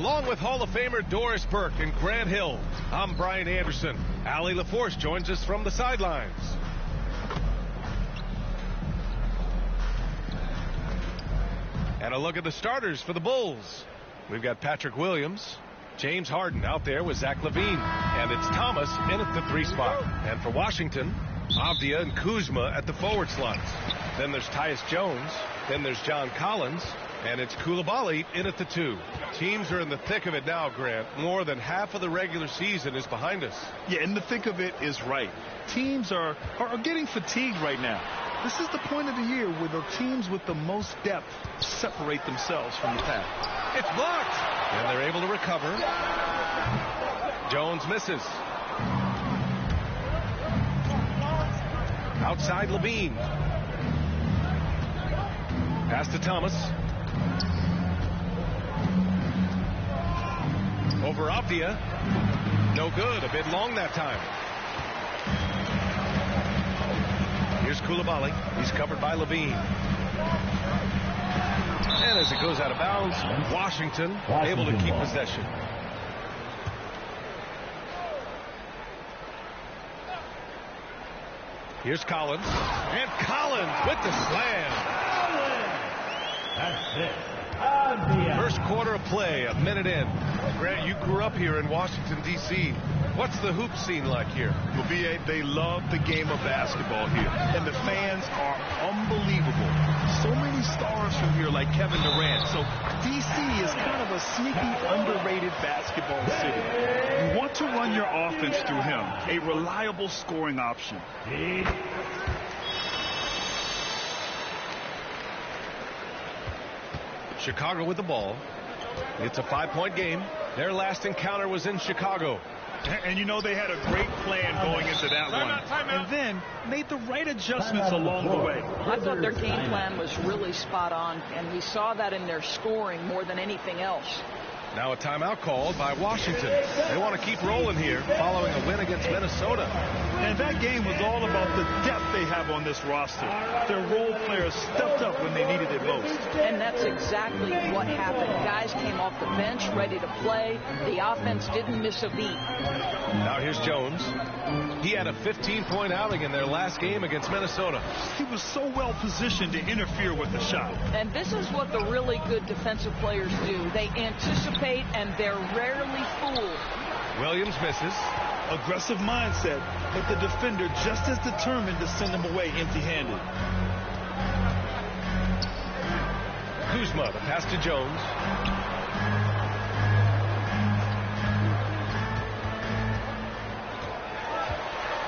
Along with Hall of Famer Doris Burke and Grant Hill, I'm Brian Anderson. Allie LaForce joins us from the sidelines. And a look at the starters for the Bulls. We've got Patrick Williams, James Harden out there with Zach LaVine, and it's Thomas in at the 3 spot. And for Washington, Avdia and Kuzma at the forward slots. Then there's Tyus Jones. Then there's John Collins. And it's Coulibaly in at the 2. Teams are in the thick of it now, Grant. More than half of the regular season is behind us. Yeah, in the thick of it is right. Teams are getting fatigued right now. This is the point of the year where the teams with the most depth separate themselves from the pack. It's blocked. And they're able to recover. Jones misses. Outside LaVine. Pass to Thomas. Over Avdia. No good. A bit long that time. Here's Coulibaly. He's covered by LaVine. And as it goes out of bounds, Washington able to keep possession. Here's Collins. And Collins with the slam. That's it. First quarter of play, a minute in. Grant, you grew up here in Washington, D.C. What's the hoop scene like here? Well, B.A., they love the game of basketball here, and the fans are unbelievable. So many stars from here, like Kevin Durant. So D.C. is kind of a sneaky, underrated basketball city. You want to run your offense through him, a reliable scoring option. Chicago with the ball. It's a 5-point game. Their last encounter was in Chicago. And you know they had a great plan going into that one. And then made the right adjustments along the way. I thought their game plan was really spot on, and we saw that in their scoring more than anything else. Now a timeout called by Washington. They want to keep rolling here following a win against Minnesota. And that game was all about the depth they have on this roster. Their role players stepped up when they needed it most. And that's exactly what happened. Guys came off the bench ready to play. The offense didn't miss a beat. Now here's Jones. He had a 15-point outing in their last game against Minnesota. He was so well positioned to interfere with the shot. And this is what the really good defensive players do. They anticipate and they're rarely fooled. Williams misses. Aggressive mindset, but the defender just as determined to send him away empty-handed. Kuzma, the pass to Jones.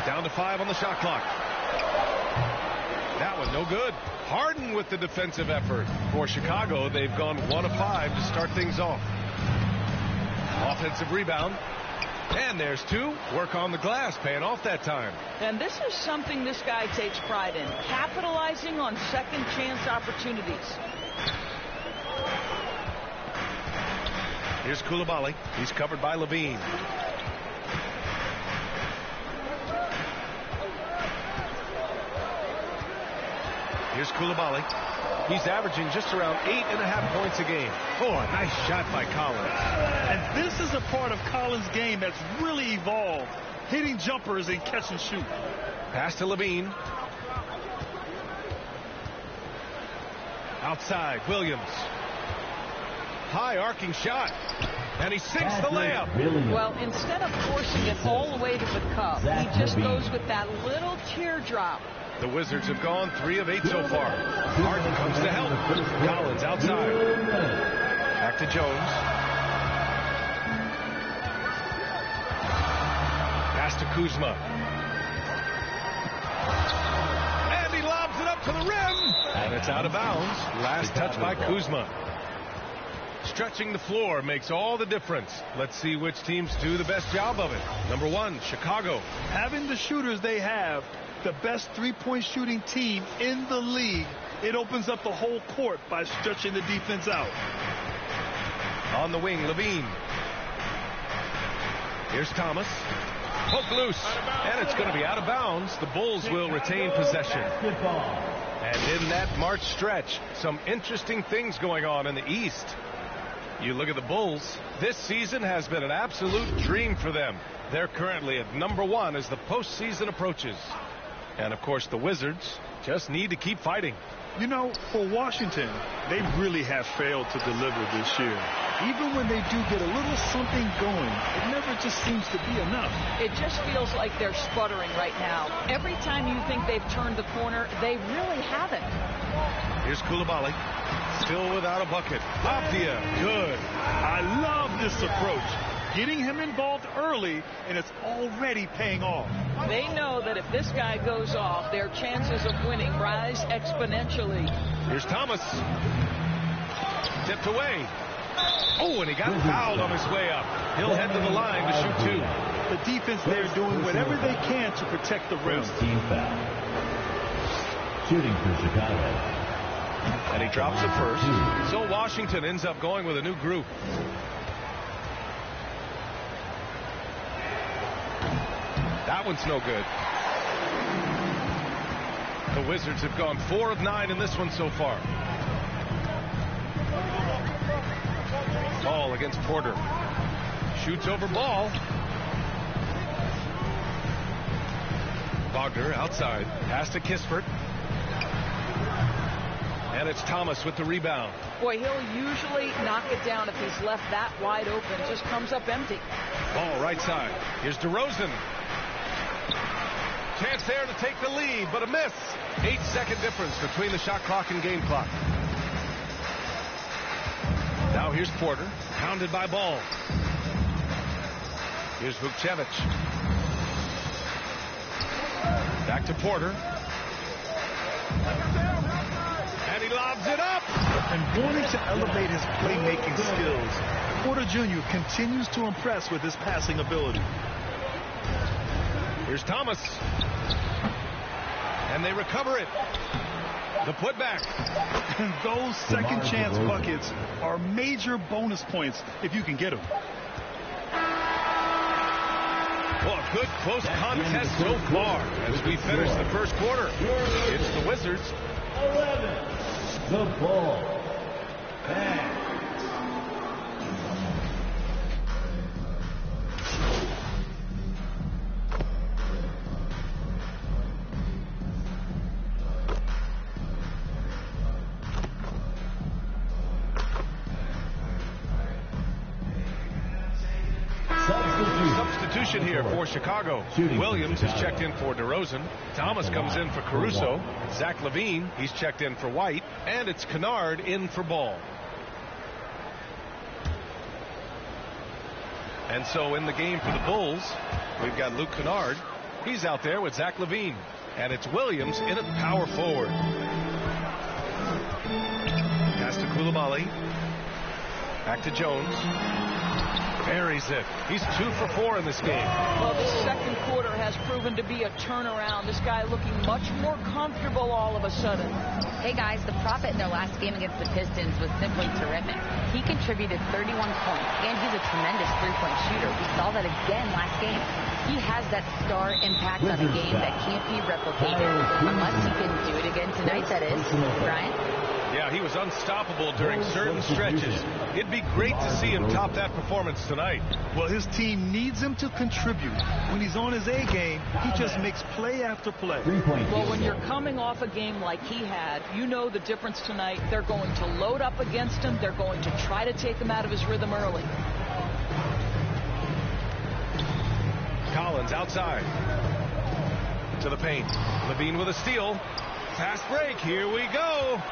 Down to 5 on the shot clock. That one no good. Harden with the defensive effort. For Chicago, they've gone 1 of 5 to start things off. Offensive rebound. And there's 2. Work on the glass, paying off that time. And this is something this guy takes pride in, capitalizing on second chance opportunities. Here's Coulibaly. He's covered by LaVine. Here's Coulibaly. He's averaging just around 8.5 points a game. Oh, a nice shot by Collins. And this is a part of Collins' game that's really evolved, hitting jumpers and catch and shoot. Pass to LaVine. Outside, Williams. High arcing shot. And he sinks the layup. Well, instead of forcing it all the way to the cup, he just goes with that little teardrop. The Wizards have gone 3 of 8 so far. Harden comes to help. Collins outside. Back to Jones. Pass to Kuzma. And he lobs it up to the rim. And it's out of bounds. Last touch by Kuzma. Stretching the floor makes all the difference. Let's see which teams do the best job of it. Number 1, Chicago. Having the shooters they have, the best three-point shooting team in the league, it opens up the whole court by stretching the defense out. On the wing, LaVine. Here's Thomas. Poke loose. And it's going to be out of bounds. The Bulls will retain possession. And in that March stretch, some interesting things going on in the East. You look at the Bulls. This season has been an absolute dream for them. They're currently at #1 as the postseason approaches. And, of course, the Wizards just need to keep fighting. You know, for Washington, they really have failed to deliver this year. Even when they do get a little something going, it never just seems to be enough. It just feels like they're sputtering right now. Every time you think they've turned the corner, they really haven't. Here's Coulibaly. Still without a bucket. Avdia, good. I love this approach. Getting him involved early, and it's already paying off. They know that if this guy goes off, their chances of winning rise exponentially. Here's Thomas. Tipped away. Oh, and he got fouled on his way up. He'll head to the line to shoot 2. The defense there doing whatever they can to protect the rim. Team foul. Shooting for Chicago. And he drops it first. So Washington ends up going with a new group. That one's no good. The Wizards have gone 4 of 9 in this one so far. Ball against Porter. Shoots over Ball. Wagner outside. Pass to Kispert. And it's Thomas with the rebound. Boy, he'll usually knock it down if he's left that wide open. Just comes up empty. Ball right side. Here's DeRozan. Chance there to take the lead, but a miss. 8-second difference between the shot clock and game clock. Now here's Porter, pounded by Ball. Here's Vukcevic. Back to Porter. And he lobs it up. And wanting to elevate his playmaking skills, Porter Jr. continues to impress with his passing ability. Here's Thomas. And they recover it. The putback. And those second chance buckets are major bonus points if you can get them. Well, a good close contest so far as we finish the first quarter. It's the Wizards. 11. The ball. Back. Substitution here for Chicago. Williams is checked in for DeRozan. Thomas comes in for Caruso. Zach LaVine, he's checked in for White. And it's Kennard in for Ball. And so in the game for the Bulls, we've got Luke Kennard. He's out there with Zach LaVine. And it's Williams in at power forward. Pass to Coulibaly. Back to Jones. Buries it. He's 2 for 4 in this game. Well, the second quarter has proven to be a turnaround. This guy looking much more comfortable all of a sudden. Hey, guys, the Prophet in their last game against the Pistons was simply terrific. He contributed 31 points, and he's a tremendous three-point shooter. We saw that again last game. He has that star impact on a game that can't be replicated. Unless he can do it again tonight, that is. Brian? Yeah, he was unstoppable during certain stretches. It'd be great to see him top that performance tonight. Well, his team needs him to contribute. When he's on his A game, he just makes play after play. Well, when you're coming off a game like he had, you know the difference tonight. They're going to load up against him. They're going to try to take him out of his rhythm early. Collins outside. To the paint. LaVine with a steal. Fast break. Here we go.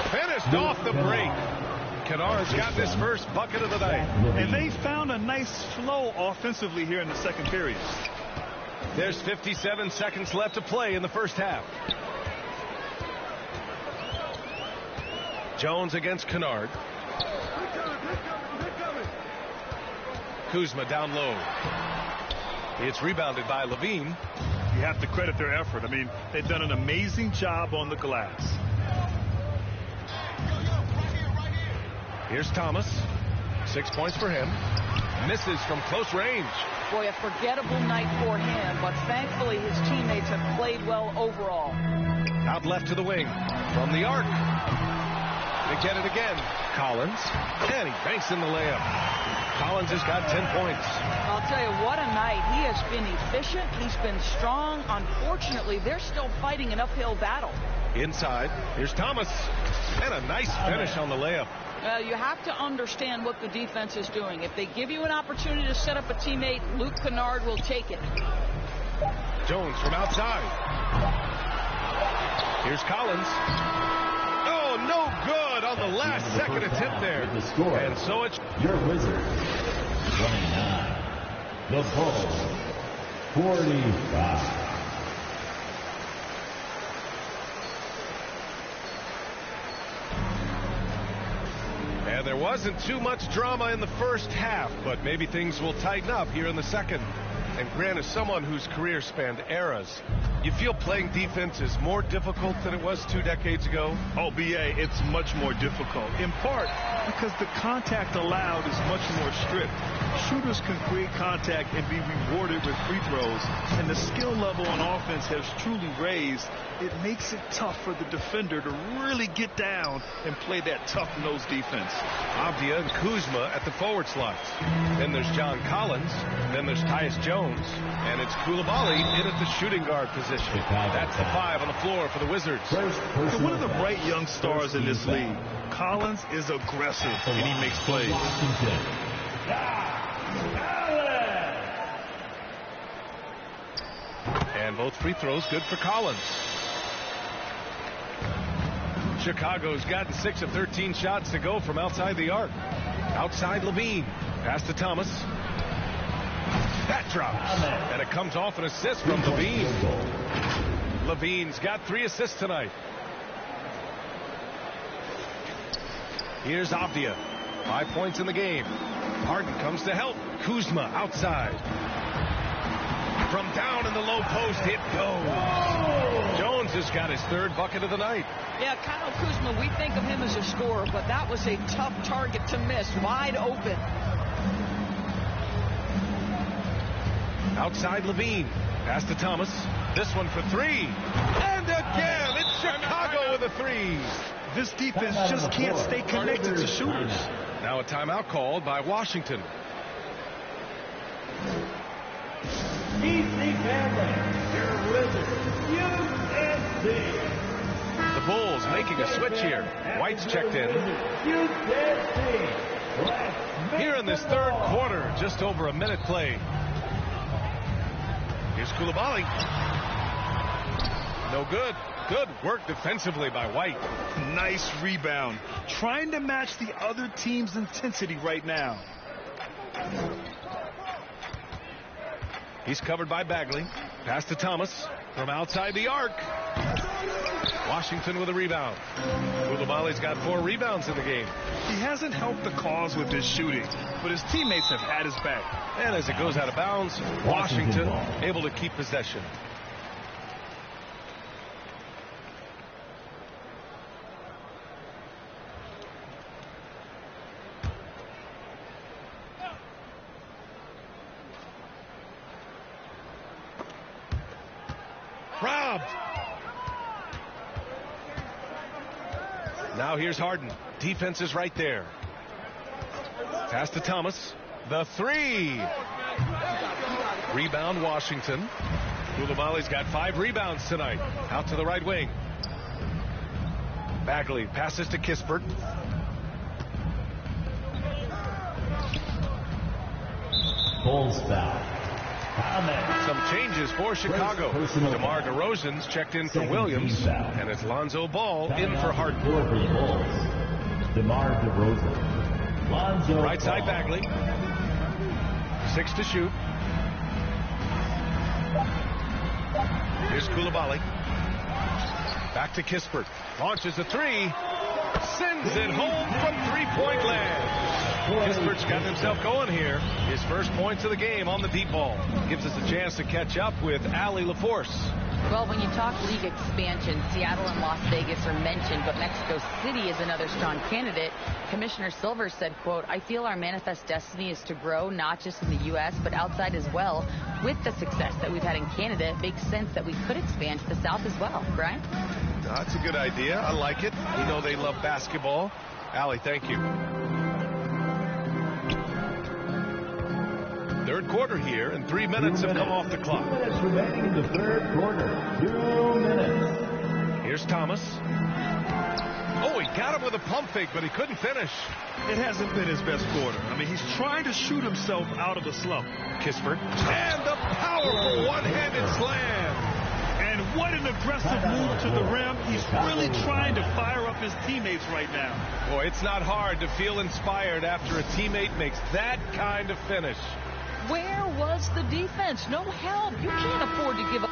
Finished off the break. Kennard's got this first bucket of the night. And they found a nice flow offensively here in the second period. There's 57 seconds left to play in the first half. Jones against Kennard. Kuzma down low. It's rebounded by LaVine. You have to credit their effort. I mean, they've done an amazing job on the glass. Here's Thomas. 6 points for him. Misses from close range. Boy, a forgettable night for him, but thankfully his teammates have played well overall. Out left to the wing. From the arc. They get it again. Collins. And he banks in the layup. Collins has got 10 points. I'll tell you, what a night. He has been efficient. He's been strong. Unfortunately, they're still fighting an uphill battle. Inside, here's Thomas. And a nice finish on the layup. You have to understand what the defense is doing. If they give you an opportunity to set up a teammate, Luke Kennard will take it. Jones from outside. Here's Collins. Oh, no good on the last second attempt there. And so it's your Wizards 29. The Bulls 45. And there wasn't too much drama in the first half, but maybe things will tighten up here in the second. And Grant, as someone whose career spanned eras, you feel playing defense is more difficult than it was 2 decades ago? Oh, B.A., it's much more difficult, in part because the contact allowed is much more strict. Shooters can create contact and be rewarded with free throws, and the skill level on offense has truly raised. It makes it tough for the defender to really get down and play that tough-nosed defense. Avdia and Kuzma at the forward slots. Then there's John Collins. Then there's Tyus Jones. And it's Coulibaly in at the shooting guard position. That's the 5 on the floor for the Wizards. So one of the bright young stars in this league. Collins is aggressive, and he makes plays. And both free throws good for Collins. Chicago's gotten 6 of 13 shots to go from outside the arc. Outside Levine. Pass to Thomas. That drops. And it comes off an assist from Levine. Levine's got 3 assists tonight. Here's Avdia. 5 points in the game. Harden comes to help. Kuzma outside. From down in the low post, it goes. Jones has got his 3rd bucket of the night. Yeah, Kyle Kuzma, we think of him as a scorer, but that was a tough target to miss. Wide open. Outside Levine. Pass to Thomas. This one for 3. And again, it's Chicago with a 3. This defense just can't stay connected to shooters. Now a timeout called by Washington. EC Family, your Wizards, USC. The Bulls making a switch here. White's checked in. Here in this 3rd quarter, just over a minute played. Here's Coulibaly. No good. Good work defensively by White. Nice rebound. Trying to match the other team's intensity right now. He's covered by Bagley. Pass to Thomas from outside the arc. Washington with a rebound. Coulibaly's got 4 rebounds in the game. He hasn't helped the cause with his shooting, but his teammates have had his back. And as it goes out of bounds, Washington able to keep possession. Robbed. Now here's Harden. Defense is right there. Pass to Thomas. The 3. Rebound Washington. Coulibaly's got 5 rebounds tonight. Out to the right wing. Bagley passes to Kispert. Bulls foul. Some changes for Chicago. DeMar DeRozan's checked in for Williams, and it's Lonzo Ball in for Harden. DeMar DeRozan. Lonzo right side Bagley. 6 to shoot. Here's Coulibaly. Back to Kispert. Launches a 3. Sends it home from 3-point land. Kispert's got himself going here. His first points of the game on the deep ball. Gives us a chance to catch up with Allie LaForce. Well, when you talk league expansion, Seattle and Las Vegas are mentioned, but Mexico City is another strong candidate. Commissioner Silver said, quote, "I feel our manifest destiny is to grow not just in the U.S., but outside as well. With the success that we've had in Canada, it makes sense that we could expand to the South as well." Brian? That's a good idea. I like it. We know they love basketball. Allie, thank you. Third quarter here, and 3 minutes have come off the clock. 2 minutes remaining in the third quarter. 2 minutes. Here's Thomas. Oh, he got him with a pump fake, but he couldn't finish. It hasn't been his best quarter. I mean, he's trying to shoot himself out of the slump. Kispert. And the powerful one-handed slam. And what an aggressive move to the rim. He's really trying to fire up his teammates right now. Boy, it's not hard to feel inspired after a teammate makes that kind of finish. Where was the defense? No help. You can't afford to give up.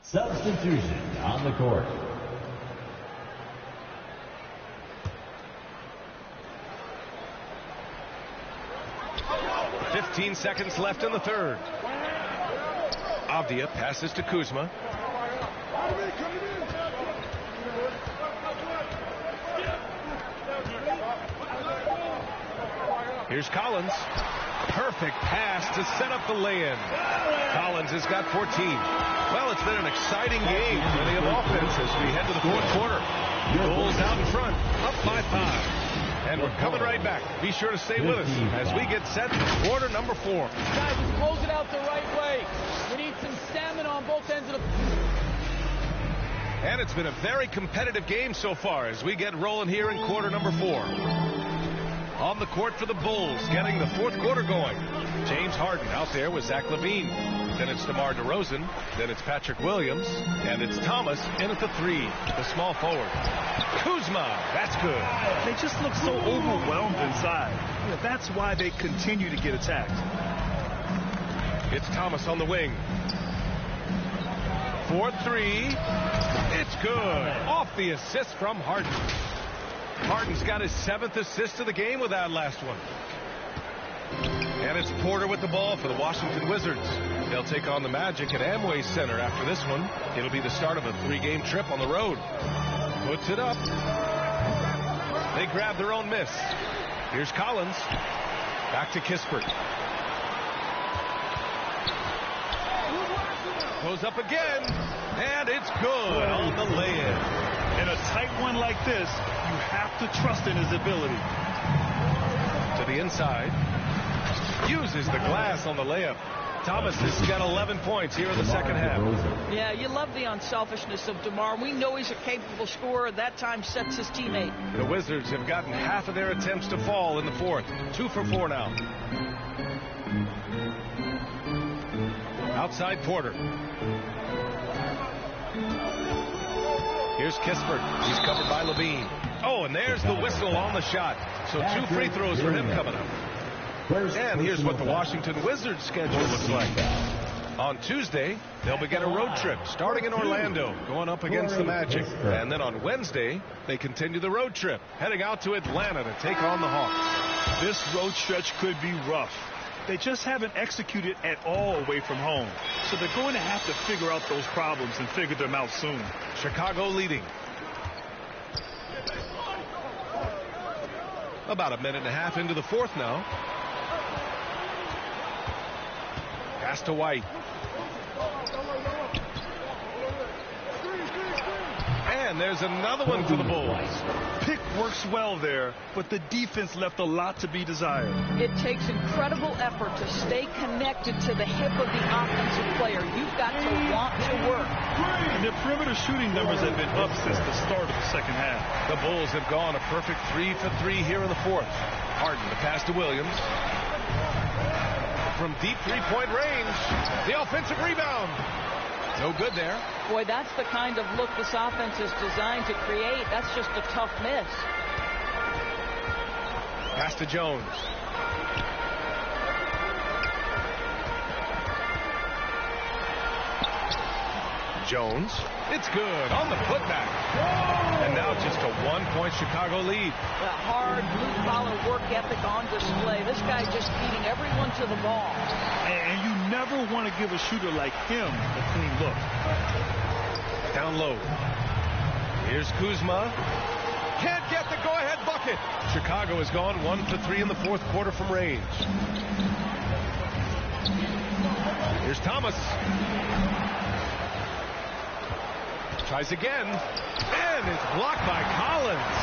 Substitution on the court. "15 seconds left in the third. Avdia passes to Kuzma. Here's Collins. Perfect pass to set up the lay-in. Collins has got 14. Well, it's been an exciting game. Plenty of offense as we head to the fourth quarter. Bulls out in front, up by 5. And we're coming right back. Be sure to stay with us as we get set for quarter number 4. Guys, let's close it out the right way. We need some stamina on both ends of the... And it's been a very competitive game so far as we get rolling here in quarter number 4. On the court for the Bulls, getting the fourth quarter going. James Harden out there with Zach LaVine. Then it's DeMar DeRozan. Then it's Patrick Williams. And it's Thomas in at the 3, the small forward. Kuzma, that's good. They just look so overwhelmed inside. That's why they continue to get attacked. It's Thomas on the wing. 4-3. It's good. Off the assist from Harden. Harden's got his 7th assist of the game with that last one. And it's Porter with the ball for the Washington Wizards. They'll take on the Magic at Amway Center after this one. It'll be the start of a 3-game trip on the road. Puts it up. They grab their own miss. Here's Collins. Back to Kispert. Goes up again. And it's good on the lay-in. In a tight one like this, you have to trust in his ability. To the inside. Uses the glass on the layup. Thomas has got 11 points here in the second half. Yeah, you love the unselfishness of DeMar. We know he's a capable scorer. That time sets his teammate. The Wizards have gotten half of their attempts to fall in the fourth. 2 for 4 now. Outside Porter. Here's Kispert. He's covered by LaVine. Oh, and there's the whistle on the shot. So 2 free throws for him coming up. And here's what the Washington Wizards schedule looks like. On Tuesday, they'll begin a road trip starting in Orlando, going up against the Magic. And then on Wednesday, they continue the road trip, heading out to Atlanta to take on the Hawks. This road stretch could be rough. They just haven't executed at all away from home. So they're going to have to figure out those problems and figure them out soon. Chicago leading. About a minute and a half into the fourth now. Pass to White. And there's another one for the Bulls. Pick works well there, but the defense left a lot to be desired. It takes incredible effort to stay connected to the hip of the offensive player. You've got to want to work. And their perimeter shooting numbers have been up since the start of the second half. The Bulls have gone a perfect 3 for 3 here in the fourth. Harden, the pass to Williams. From deep three-point range, the offensive rebound. No good there. Boy, that's the kind of look this offense is designed to create. That's just a tough miss. Pass to Jones. Jones. It's good on the putback. And now just a 1-point Chicago lead. The hard blue-collar work ethic on display. This guy just beating everyone to the ball. And you never want to give a shooter like him a clean look. Down low. Here's Kuzma. can't get the go-ahead bucket. Chicago has gone 1 for 3 in the fourth quarter from range. Here's Thomas. Tries again, and it's blocked by Collins.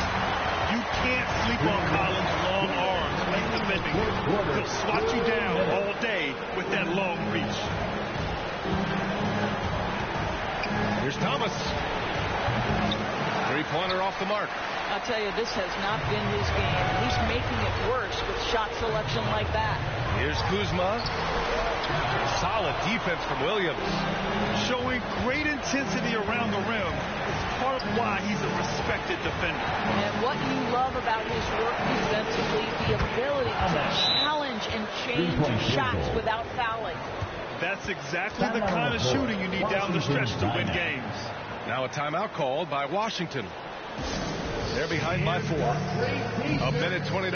You can't sleep on Collins' long arms late defending. He'll swat you down all day with that long reach. Here's Thomas. Three-pointer off the mark. I'll tell you, this has not been his game. He's making it worse with shot selection like that. Here's Kuzma. Solid defense from Williams. Showing great intensity around the rim is part of why he's a respected defender. And what you love about his work defensively, the ability to challenge and change shots without fouling. That's exactly the kind of shooting you need down the stretch to win games. Now a timeout called by Washington. They're behind by 4. A minute 20.